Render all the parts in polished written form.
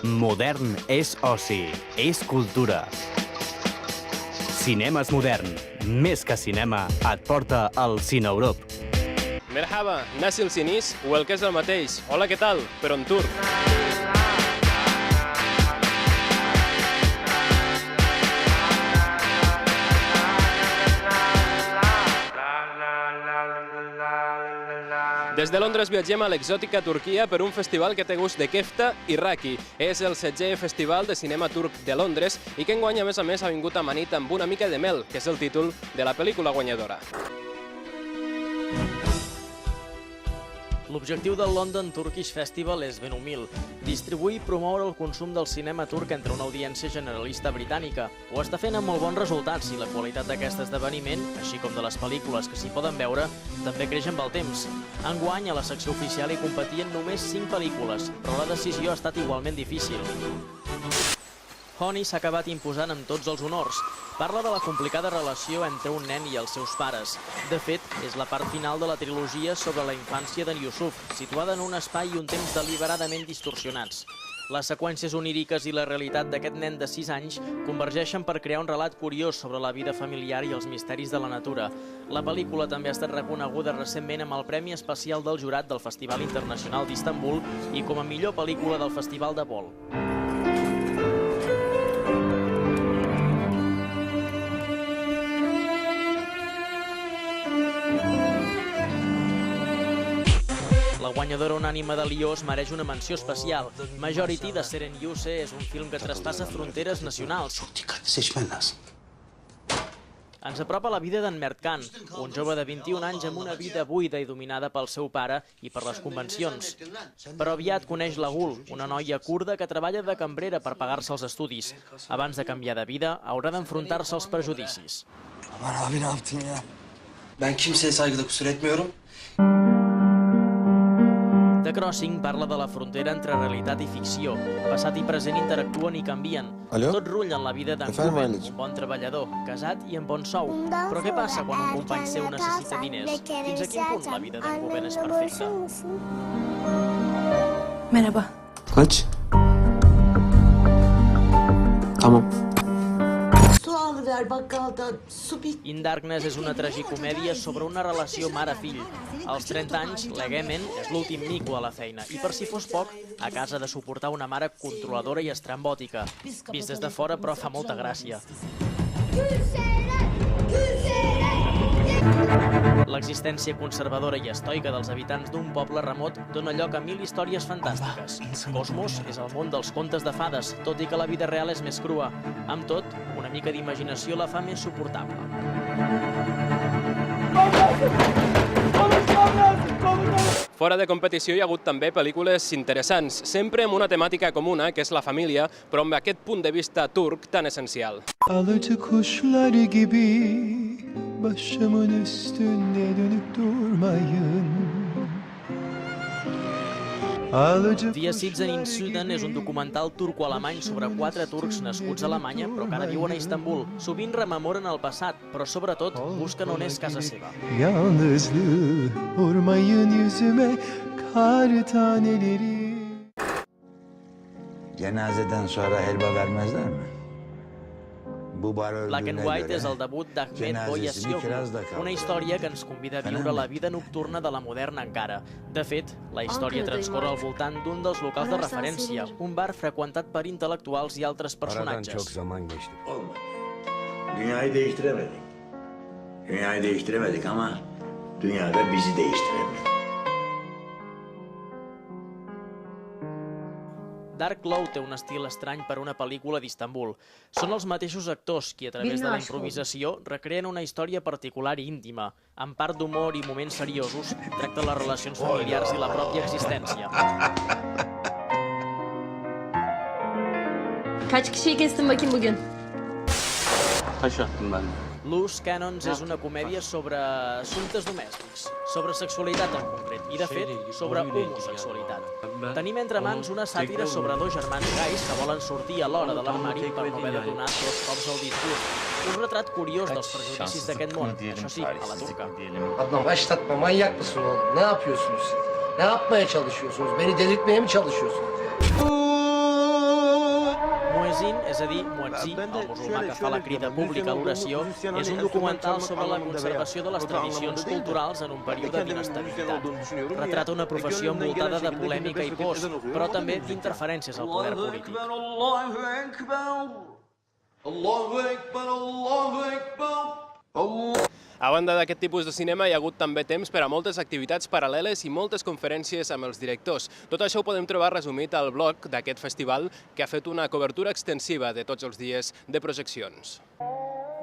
Modern és oci, és cultura. Cinemes Modern, més que cinema, et porta al Cine Europ. Merhaba, nasi el sinis o el que és el mateix. Hola, què tal? Però en turc. Des de Londres viatgem a l'exòtica Turquia per un festival que té gust de kefta i raki. És el 16è Festival de Cinema Turc de Londres i que enguany, a més, ha vingut amanit amb una mica de mel, que és el títol de la pel·lícula guanyadora. L'objectiu del London Turkish Festival és ben humil: distribuir i promoure el consum del cinema turc entre una audiència generalista britànica. Ho està fent amb molt bons resultats i la qualitat d'aquest esdeveniment, així com de les pel·lícules que s'hi poden veure, també creix amb el temps. Enguany, a la secció oficial hi competien només 5 pel·lícules, però la decisió ha estat igualment difícil. Honey s'ha acabat imposant amb tots els honors. Parla de la complicada relació entre un nen i els seus pares. De fet, és la part final de la trilogia sobre la infància d'en Yusuf, situada en un espai i un temps deliberadament distorsionats. Les seqüències oníriques i la realitat d'aquest nen de 6 anys convergeixen per crear un relat curiós sobre la vida familiar i els misteris de la natura. La pel·lícula també ha estat reconeguda recentment amb el Premi Especial del Jurat del Festival Internacional d'Istanbul i com a millor pel·lícula del Festival de Bol. La guanyadora unànime de Lió es mereix una menció especial. Majority, de Seren Yuse, és un film que traspassa fronteres nacionals. Ens apropa la vida d'en Mert Khan, un jove de 21 anys amb una vida buida i dominada pel seu pare i per les convencions. Però aviat coneix la Gul, una noia kurda que treballa de cambrera per pagar-se els estudis. Abans de canviar de vida, haurà d'enfrontar-se als prejudicis. Aman abi, ne yaptın ya? Ben kimseye saygıda kusur etmiyorum. The Crossing parla de la frontera entre realitat i ficció. Passat i present interactuen i canvien. Tot rull en la vida d'en Kuben, un bon treballador, casat i amb bon sou. Però què passa quan un company seu necessita diners? Fins a quin punt la vida d'en Kuben és perfecta? Merhaba. Kaç? Tamam. Su alıver bakkaldan, su bit. In Darkness és una tragicomèdia sobre una relació mare-fill. Als 30 anys, l'Egemen és l'últim mico a la feina i, per si fos poc, a casa ha de suportar una mare controladora i estrambòtica. Vist des de fora, però fa molta gràcia. L'existència conservadora i estoica dels habitants d'un poble remot dona lloc a 1000 històries fantàstiques. Cosmos és el món dels contes de fades, tot i que la vida real és més crua. Amb tot, una mica d'imaginació la fa més suportable. Fora de competició hi ha hagut també pel·lícules interessants, sempre amb una temàtica comuna, que és la família, però amb aquest punt de vista turc tan essencial. Alıcı kuşlar gibi başımın üstünde dönüp durmayın. Die Sitzen in Süden és un documental turco-alemany sobre 4 turcs nascuts a Alemanya però que ara viuen a Istanbul. Sovint rememoren el passat, però sobretot busquen on és casa seva. Yalnızlığı vurmayın yüzüme kar taneleri. Cenazeden sonra helva vermezler mi? Black and White és el debut d'Ahmet Boyasioglu, una història que ens convida a viure la vida nocturna de la moderna Ankara. De fet, la història transcorre al voltant d'un dels locals de referència, un bar freqüentat per intel·lectuals i altres personatges. Olmadı. Dünyayı değiştiremedik. Dünyayı değiştiremedik ama dünyada bizi değiştiremedik. Dark Glow té un estil estrany per a una pel·lícula d'Istanbul. Són els mateixos actors qui, a través de la improvisació, recreen una història particular i íntima. En part d'humor i moments seriosos, tracta les relacions familiars i la pròpia existència. Kaç kişiyi kestin bakayım bugün? Taş attım ben de. Loose Cannons és una comèdia sobre assumptes domèstics, sobre sexualitat en concret, i de fet, sobre homosexualitat. Tenim entre mans una sàtira sobre 2 germans gais que volen sortir a l'hora de l'armari per no haver de donar 2 cops al discurs. Un retrat curiós dels prejudicis d'aquest món, això sí, a la turca. Adnan başlatma, manyak mısın oğlum? Ne yapıyorsunuz siz? Ne yapmaya çalışıyorsunuz? Beni delirtmeye mi çalışıyorsunuz? Muezzin, és a dir, Muezzin, el musulmà que fa la crida pública a l'oració, és un documental sobre la conservació de les tradicions culturals en un període d'inestabilitat. Retrata una professió envoltada de polèmica i pors, però també d'interferències al poder polític. A banda d'aquest tipus de cinema, hi ha hagut també temps per a moltes activitats paral·leles i moltes conferències amb els directors. Tot això ho podem trobar resumit al blog d'aquest festival, que ha fet una cobertura extensiva de tots els dies de projeccions.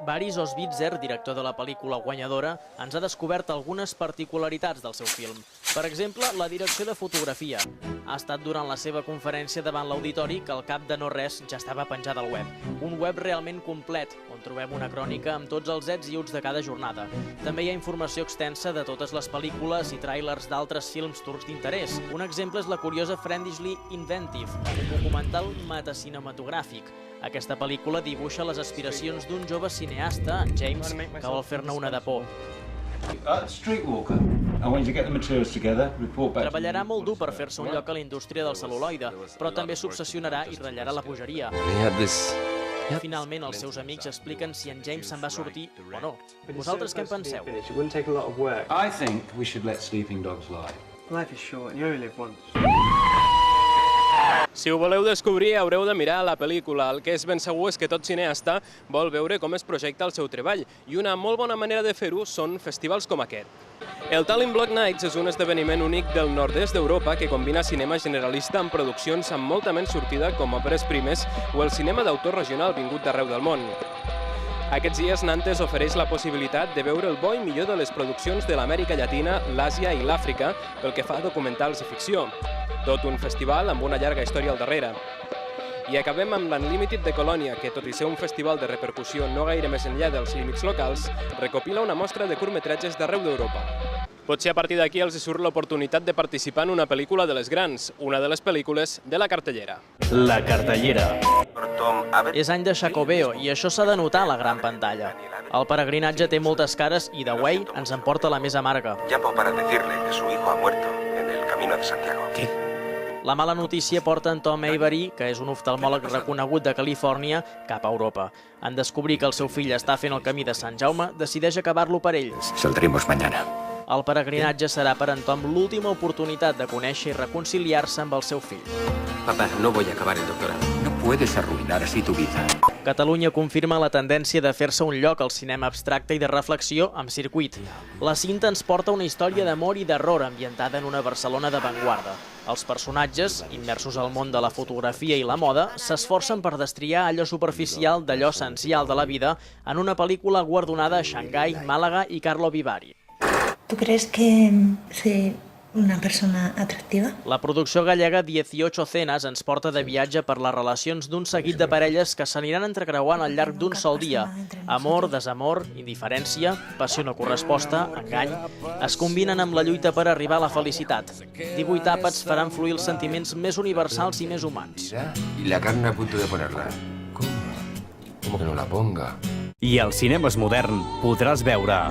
Baris Osbitzer, director de la pel·lícula guanyadora, ens ha descobert algunes particularitats del seu film. Per exemple, la direcció de fotografia. Ha estat durant la seva conferència davant l'auditori que al cap de no res ja estava penjada al web. Un web realment complet, on trobem una crònica amb tots els ets i uts de cada jornada. També hi ha informació extensa de totes les pel·lícules i tràilers d'altres films turcs d'interès. Un exemple és la curiosa Friendishly Inventive, un documental metacinematogràfic. Aquesta pel·lícula dibuixa les aspiracions d'un jove cineasta, James, que vol fer-ne una de por. Treballarà molt dur per fer-se un lloc a la indústria del cel·luloide, però també s'obsessionarà i ratllarà la bogeria. Finalment, els seus amics expliquen si en James se'n va sortir o no. Vosaltres què en penseu? I think we should let sleeping dogs lie. Life is short and you only live once. Si ho voleu descobrir, haureu de mirar la pel·lícula. El que és ben segur és que tot cineasta vol veure com es projecta el seu treball, i una molt bona manera de fer-ho són festivals com aquest. El Tallinn Block Nights és un esdeveniment únic del nord-est d'Europa que combina cinema generalista amb produccions amb molta menys sortida com òperes primes o el cinema d'autor regional vingut d'arreu del món. Aquests dies Nantes ofereix la possibilitat de veure el bo i millor de les produccions de l'Amèrica Llatina, l'Àsia i l'Àfrica pel que fa a documentals i ficció. Tot un festival amb una llarga història al darrere. I acabem amb l'Unlimited de Colònia, que tot i ser un festival de repercussió no gaire més enllà dels límits locals, recopila una mostra de curtmetratges d'arreu d'Europa. Potser a partir d'aquí els hi surt l'oportunitat de participar en una pel·lícula de les grans, una de les pel·lícules de la cartellera. La cartellera. És any de Xacobeo i això s'ha de notar a la gran pantalla. El peregrinatge té moltes cares i The Way ens en porta la més amarga. Llamo para decirle que su hijo ha muerto en el camino de Santiago. ¿Qué? La mala notícia porta en Tom Avery, que és un oftalmòleg reconegut de Califòrnia, cap a Europa. En descobrir que el seu fill està fent el camí de Sant Jaume, decideix acabar-lo per ells. Saldremos mañana. El peregrinatge serà per en Tom l'última oportunitat de conèixer i reconciliar-se amb el seu fill. Papá, no voy a acabar el doctorado. No puedes arruinar así tu vida. Catalunya confirma la tendència de fer-se un lloc al cinema abstracte i de reflexió amb circuit. La cinta ens porta una història d'amor i d'error ambientada en una Barcelona d'avantguarda. Els personatges, immersos al món de la fotografia i la moda, s'esforcen per destriar allò superficial d'allò essencial de la vida en una pel·lícula guardonada a Xangai, Màlaga i Karlovy Vary. ¿Tú crees que soy una persona atractiva? La producció gallega 18 Cenas ens porta de viatge per les relacions d'un seguit de parelles que s'aniran entrecreuant al llarg d'un sol dia. Amor, desamor, indiferència, passió no corresposta, engany, es combinen amb la lluita per arribar a la felicitat. 18 àpats faran fluir els sentiments més universals i més humans. Y la carne a punto de ponerla. ¿Cómo? ¿Cómo que no la ponga? I al Cinemes Modern podràs veure...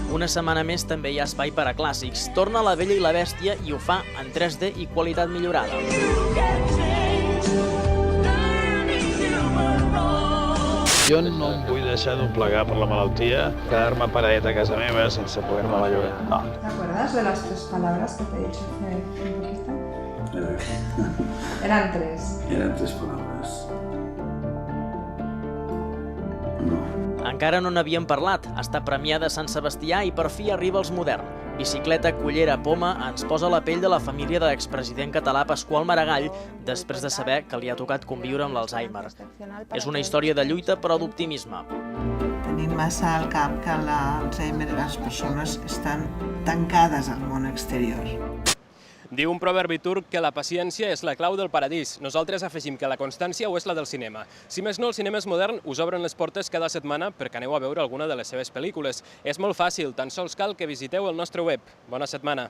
Una setmana més també hi ha espai per a clàssics. Torna La Bella i la Bèstia i ho fa en 3D i qualitat millorada. Jo no em vull deixar doblegar per la malaltia, quedar-me paradet a casa meva sense poder-me la llogar. No. ¿Te acuerdas de las 3 palabras que te he dicho hace un poquito? Eran 3. Eran 3 palabras. No. Encara no n'havíem parlat. Està premiada a Sant Sebastià i per fi arriba als Modern. Bicicleta, cullera, poma, ens posa la pell de la família de l'expresident català Pasqual Maragall després de saber que li ha tocat conviure amb l'Alzheimer. És una història de lluita però d'optimisme. Tenim massa al cap que l'Alzheimer i les persones estan tancades al món exterior. Diu un proverbi turc que la paciència és la clau del paradís. Nosaltres afegim que la constància ho és la del cinema. Si més no, el Cinemes Modern us obren les portes cada setmana perquè aneu a veure alguna de les seves pel·lícules. És molt fàcil, tan sols cal que visiteu el nostre web. Bona setmana!